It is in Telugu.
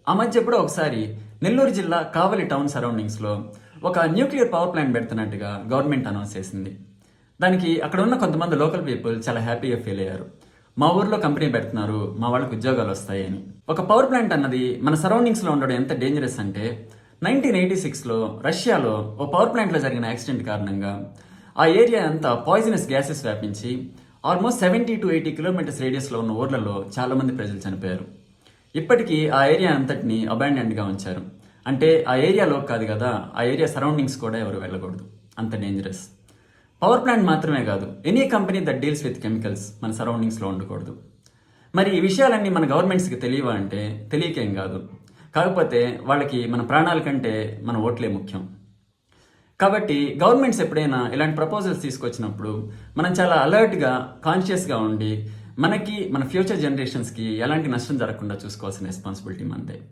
ఆ మధ్య ఎప్పుడో ఒకసారి నెల్లూరు జిల్లా కావలి టౌన్ సరౌండింగ్స్లో ఒక న్యూక్లియర్ పవర్ ప్లాంట్ పెడుతున్నట్టుగా గవర్నమెంట్ అనౌన్స్ చేసింది. దానికి అక్కడ ఉన్న కొంతమంది లోకల్ పీపుల్ చాలా హ్యాపీగా ఫీల్ అయ్యారు. మా ఊర్లో కంపెనీ పెడుతున్నారు, మా వాళ్ళకి ఉద్యోగాలు వస్తాయి అని. ఒక పవర్ ప్లాంట్ అన్నది మన సరౌండింగ్స్లో ఉండడం ఎంత డేంజరస్ అంటే 1986లో రష్యాలో ఓ పవర్ ప్లాంట్లో జరిగిన యాక్సిడెంట్ కారణంగా ఆ ఏరియా అంతా పాయిజనస్ గ్యాసెస్ వ్యాపించి ఆల్మోస్ట్ 70 to 80 కిలోమీటర్స్ రేడియస్లో ఉన్న ఊర్లలో చాలామంది ప్రజలు చనిపోయారు. ఇప్పటికీ ఆ ఏరియా అంతటిని అబాండెండ్గా ఉంచారు. అంటే ఆ ఏరియాలో కాదు కదా, ఆ ఏరియా సరౌండింగ్స్ కూడా ఎవరు వెళ్ళకూడదు, అంత డేంజరస్. పవర్ ప్లాంట్ మాత్రమే కాదు, any company that deals with chemicals మన సరౌండింగ్స్లో ఉండకూడదు. మరి ఈ విషయాలన్నీ మన గవర్నమెంట్స్కి తెలియవా అంటే తెలియకేం కాదు. కాకపోతే వాళ్ళకి మన ప్రాణాల కంటే మన ఓట్లే ముఖ్యం. కాబట్టి గవర్నమెంట్స్ ఎప్పుడైనా ఇలాంటి ప్రపోజల్స్ తీసుకొచ్చినప్పుడు మనం చాలా అలర్ట్గా, కాన్షియస్గా ఉండి మనకి, మన ఫ్యూచర్ జనరేషన్స్కి ఎలాంటి నష్టం జరగకుండా చూసుకోవాల్సిన రెస్పాన్సిబిలిటీ మనదే.